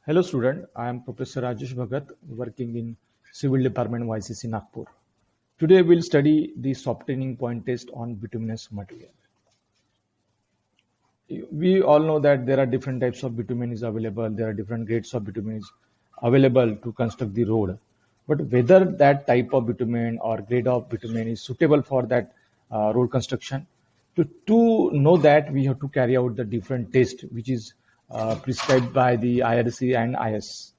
Hello student, I am Professor Rajesh Bhagat working in Civil Department YCC Nagpur. Today we'll study the softening point test on bituminous material. We all know that there are different types of bitumen is available, there are different grades of bitumen is available to construct the road. But whether that type of bitumen or grade of bitumen is suitable for that road construction, to know that we have to carry out the different test which is prescribed by the IRC and IS.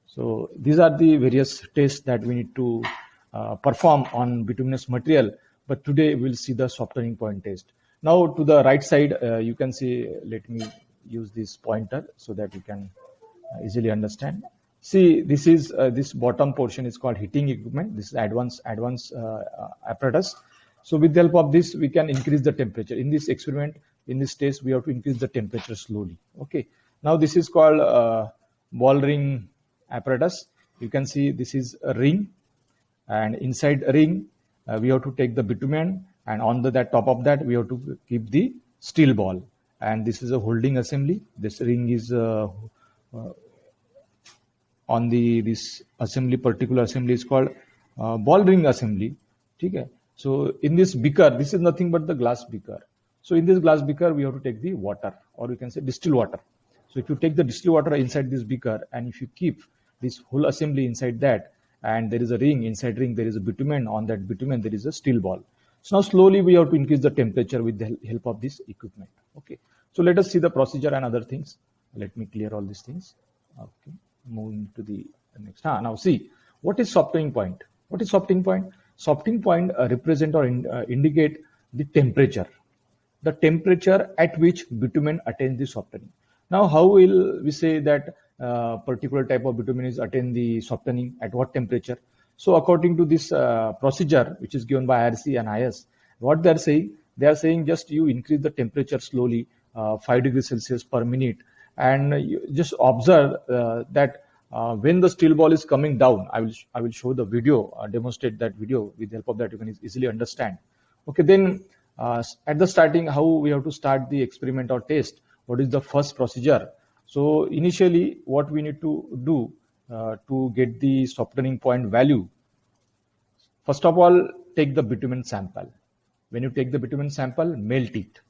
So these are the various tests that we need to perform on bituminous material. But today we'll see the softening point test. Now to the right side, you can see, let me use this pointer so that you can easily understand. See, this is this bottom portion is called heating equipment. This is advanced apparatus. So with the help of this, we can increase the temperature. In this experiment, in this test, we have to increase the temperature slowly. Okay. Now this is called ball ring apparatus. You can see this is a ring, and inside a ring, we have to take the bitumen, and on that top of that, we have to keep the steel ball. And this is a holding assembly. This ring is on this assembly, particular assembly is called ball ring assembly. Okay. So in this beaker, this is nothing but the glass beaker. So in this glass beaker, we have to take the water, or you can say distilled water. So if you take the distilled water inside this beaker, and if you keep this whole assembly inside that, and there is a ring, inside ring there is a bitumen, on that bitumen there is a steel ball. So now slowly we have to increase the temperature with the help of this equipment. Okay. So let us see the procedure and other things. Let me clear all these things. Okay. Moving to the next. Now see, what is softening point? What is softening point? Softening point represent or indicate the temperature at which bitumen attains the softening. Now, how will we say that particular type of bitumen is attain the softening at what temperature? So, according to this procedure, which is given by IRC and IS, what they are saying just you increase the temperature slowly, 5 degrees Celsius per minute, and you just observe that when the steel ball is coming down. I will show the video, demonstrate that video. With the help of that, you can easily understand. Okay, then at the starting, how we have to start the experiment or test? What is the first procedure? So initially, what we need to do to get the softening point value? First of all, take the bitumen sample. When you take the bitumen sample, melt it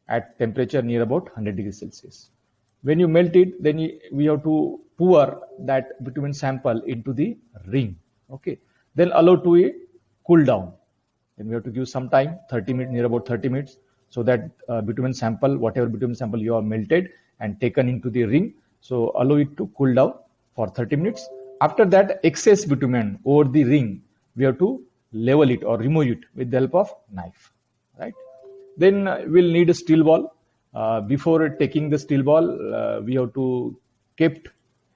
at temperature near about 100 degrees Celsius. When you melt it, then we have to pour that bitumen sample into the ring. Okay. Then allow to it cool down. Then we have to give some time, 30 minutes, near about 30 minutes, so that bitumen sample, whatever bitumen sample you have melted and taken into the ring, so allow it to cool down for 30 minutes. After that, excess bitumen over the ring, we have to level it or remove it with the help of knife. Right. Then we'll need a steel ball. Before taking the steel ball, we have to kept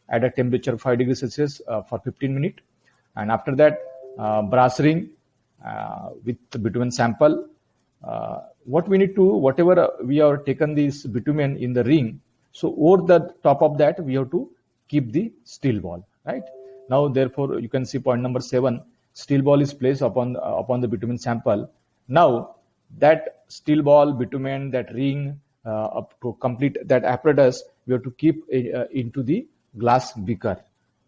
at a temperature of 5 degrees Celsius for 15 minutes. And after that, brass ring with the bitumen sample. What we need to, whatever we have taken this bitumen in the ring, so over the top of that, we have to keep the steel ball. Right. Now, therefore, you can see point number 7, steel ball is placed upon the bitumen sample. Now, that steel ball, bitumen, that ring, to complete that apparatus, we have to keep into the glass beaker.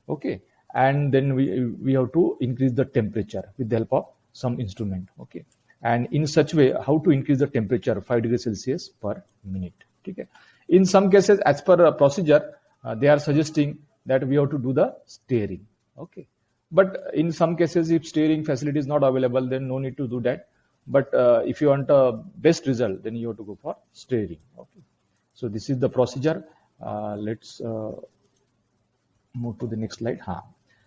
Okay. And then we have to increase the temperature with the help of some instrument. Okay. And in such way, how to increase the temperature 5 degrees Celsius per minute. Okay. In some cases, as per procedure, they are suggesting that we have to do the stirring. Okay. But in some cases, if stirring facility is not available, then no need to do that. But if you want a best result, then you have to go for stirring. Okay. So this is the procedure. Let's move to the next slide.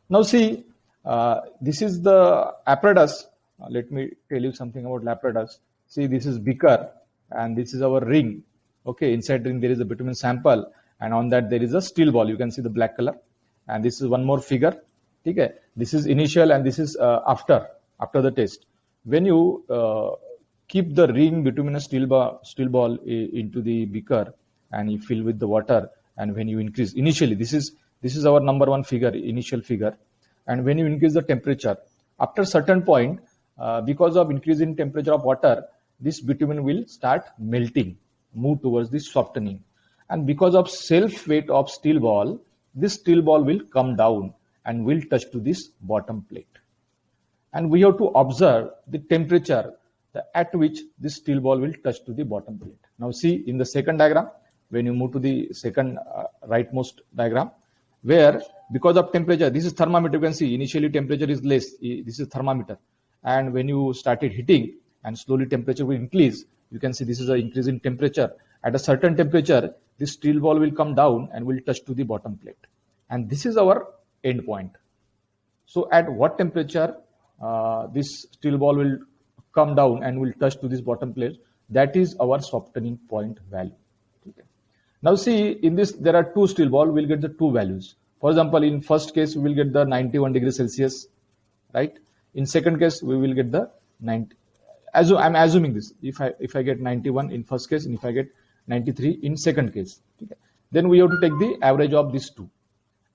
Now see, this is the apparatus. Let me tell you something about apparatus. See, this is beaker and this is our ring. Okay, inside ring there is a bitumen sample, and on that there is a steel ball. You can see the black color. And this is one more figure. Okay, this is initial and this is after the test. When you keep the ring bituminous steel ball into the beaker and you fill with the water, and when you increase initially, this is our number 1 figure, initial figure, and when you increase the temperature, after certain point, because of increase in temperature of water, this bitumen will start melting, move towards the softening. and because of self weight of steel ball, this steel ball will come down and will touch to this bottom plate. And we have to observe the temperature at which this steel ball will touch to the bottom plate. Now see in the second diagram, when you move to the second rightmost diagram, where because of temperature, this is thermometer, you can see initially temperature is less, this is thermometer, and when you started heating and slowly temperature will increase, you can see this is an increase in temperature. At a certain temperature, this steel ball will come down and will touch to the bottom plate, and this is our end point. So at what temperature this steel ball will come down and will touch to this bottom plate, that is our softening point value. Okay. Now see, in this there are two steel ball, we will get the two values. For example, in first case we will get the 91 degrees Celsius, right? In second case we will get the 90. I'm assuming this. If I get 91 in first case, and if I get 93 in second case, okay, then we have to take the average of these two.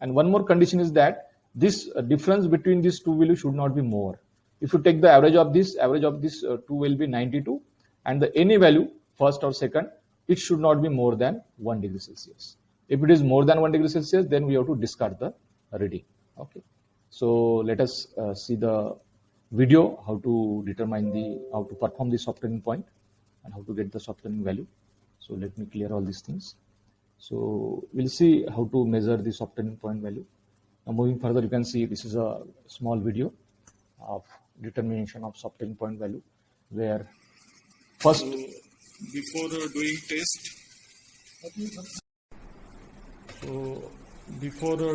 And one more condition is that this difference between these two values should not be more. If you take the average of this two will be 92, and the any value first or second, it should not be more than 1 degree Celsius. If it is more than 1 degree Celsius, then we have to discard the reading. Okay. So let us see the video how to determine how to perform the softening point and how to get the softening value. So let me clear all these things. So we'll see how to measure the softening point value. Now moving further, you can see this is a small video of determination of softening point value, where first before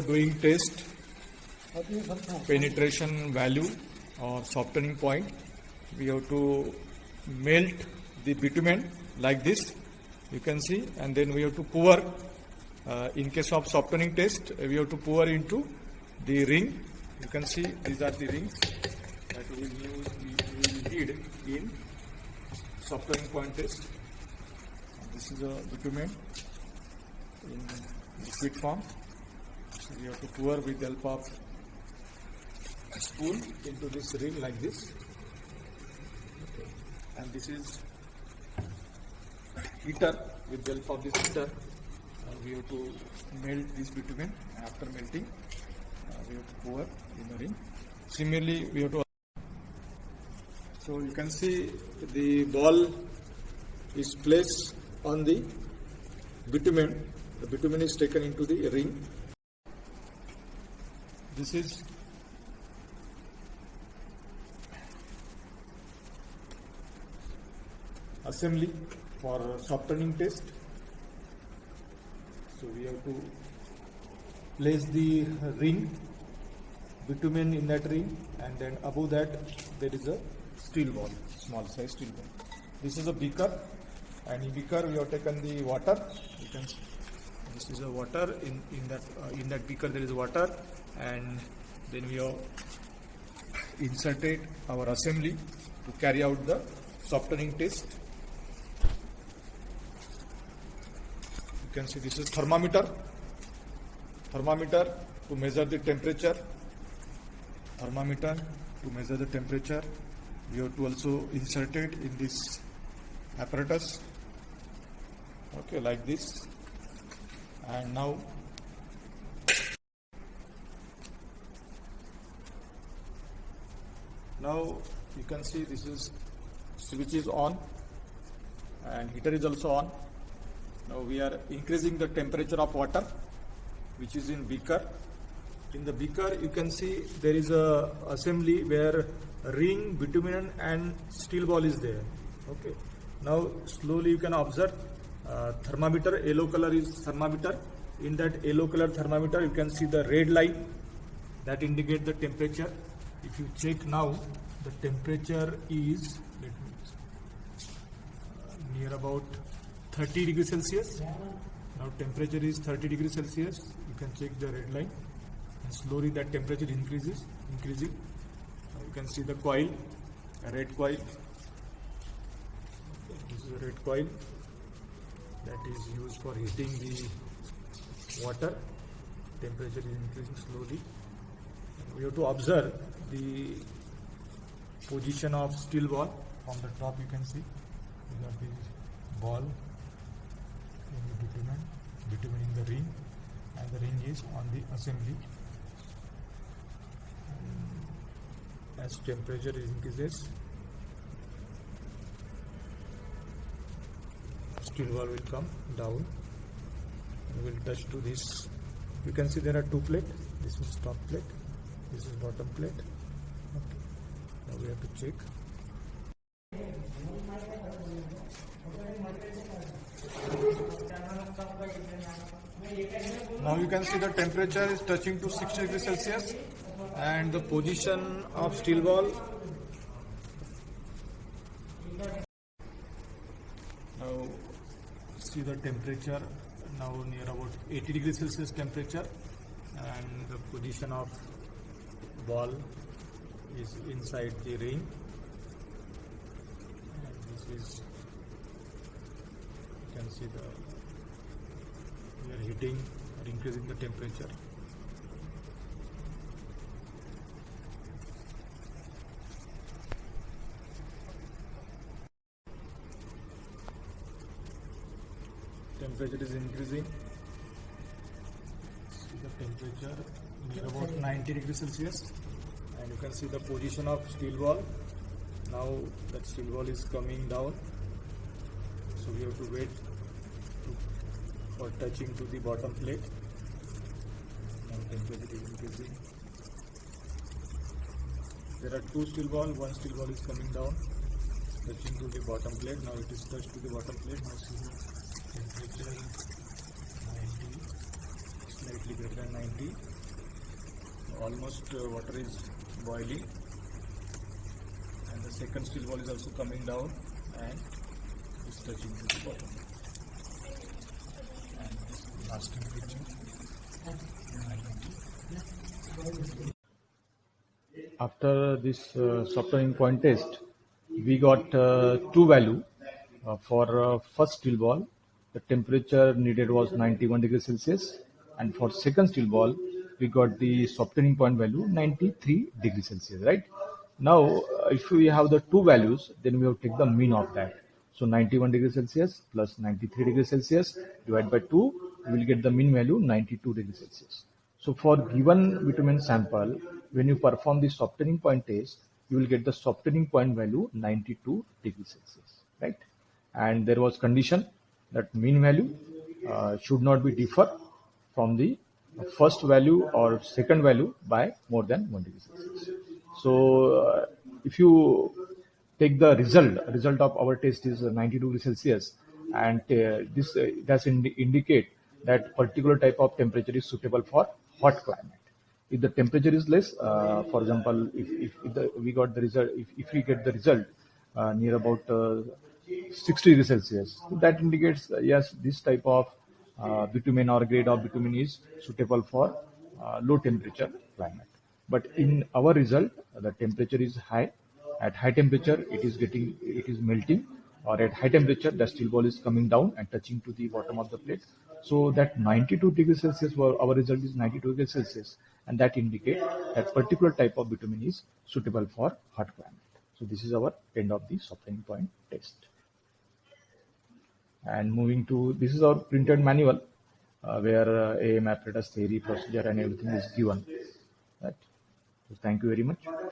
doing test, penetration value or softening point, we have to melt the bitumen like this, you can see, and then we have to pour. In case of softening test, we have to pour into the ring. You can see these are the rings that we will need in softening point test. This is a bitumen in liquid form. So we have to pour with the help of a spoon into this ring like this. Okay. And this is heater. With the help of this heater, we have to melt this bitumen. After melting, we have to pour in the ring. Similarly, we have to. So you can see the ball is placed on the bitumen. The bitumen is taken into the ring. This is assembly for softening test. So we have to place the ring, bitumen in that ring, and then above that there is a steel ball, small size steel ball. This is a beaker, and in beaker we have taken the water. You can see this is a water. In that beaker there is water, and then we have inserted our assembly to carry out the softening test. You can see this is thermometer to measure the temperature. We have to also insert it in this apparatus, okay, like this. And now you can see this is switch is on and heater is also on. Now we are increasing the temperature of water, which is in beaker. In the beaker you can see there is a assembly where ring, bitumen and steel ball is there. Okay. Now slowly you can observe thermometer, yellow color is thermometer. In that yellow color thermometer you can see the red line that indicate the temperature. If you check now, the temperature is near about 30 degrees Celsius. Now temperature is 30 degrees Celsius. You can check the red line, and slowly that temperature increasing. You can see the coil, a red coil. This is a red coil that is used for heating the water. Temperature is increasing slowly. We have to observe the position of steel ball. From the top you can see we got the ball in the bitumen. bitumen in the ring, and the ring is on the assembly. As temperature increases, steel ball will come down and will touch to this. You can see there are two plates. This is top plate, this is bottom plate. Okay. Now we have to check. Now you can see the temperature is touching to 60 degrees Celsius and the position of steel ball. Now see the temperature now near about 80 degrees Celsius temperature, and the position of ball is inside the ring. And this is, you can see we are heating or increasing the temperature. Temperature is increasing. See the temperature near about 90 degrees Celsius, and you can see the position of steel ball. Now that steel ball is coming down, so we have to wait for touching to the bottom plate. Now temperature is increasing. There are two steel ball. One steel ball is coming down, touching to the bottom plate. Now it is touched to the bottom plate. Now see the temperature 90, slightly greater than 90. Almost water is boiling, and the second steel ball is also coming down and is touching to the bottom. And last temperature 90. After this softening point test, we got two value for first steel ball. The temperature needed was 91 degrees Celsius, and for second steel ball, we got the softening point value 93 degrees Celsius. Right now, if we have the two values, then we have to take the mean of that. So 91 degrees Celsius plus 93 degrees Celsius divided by 2, we will get the mean value 92 degrees Celsius. So for given bitumen sample, when you perform the softening point test, you will get the softening point value 92 degrees Celsius, right? And there was condition that mean value should not be differ from the first value or second value by more than 1 degree Celsius. So if you take the result of our test is 92 degrees Celsius, and this does indicate that particular type of temperature is suitable for hot climate. If the temperature is less, for example, if we get the result near about 60 degrees Celsius, that indicates yes, this type of bitumen or grade of bitumen is suitable for low temperature climate. But in our result, the temperature is high. At high temperature, it is melting, or at high temperature, the steel ball is coming down and touching to the bottom of the plate. So that 92 degrees Celsius, our result is 92 degrees Celsius, and that indicates that particular type of bitumen is suitable for hot climate. So this is our end of the softening point test. And moving to, this is our printed manual where AM apparatus theory, procedure, and everything is given. Right. So thank you very much.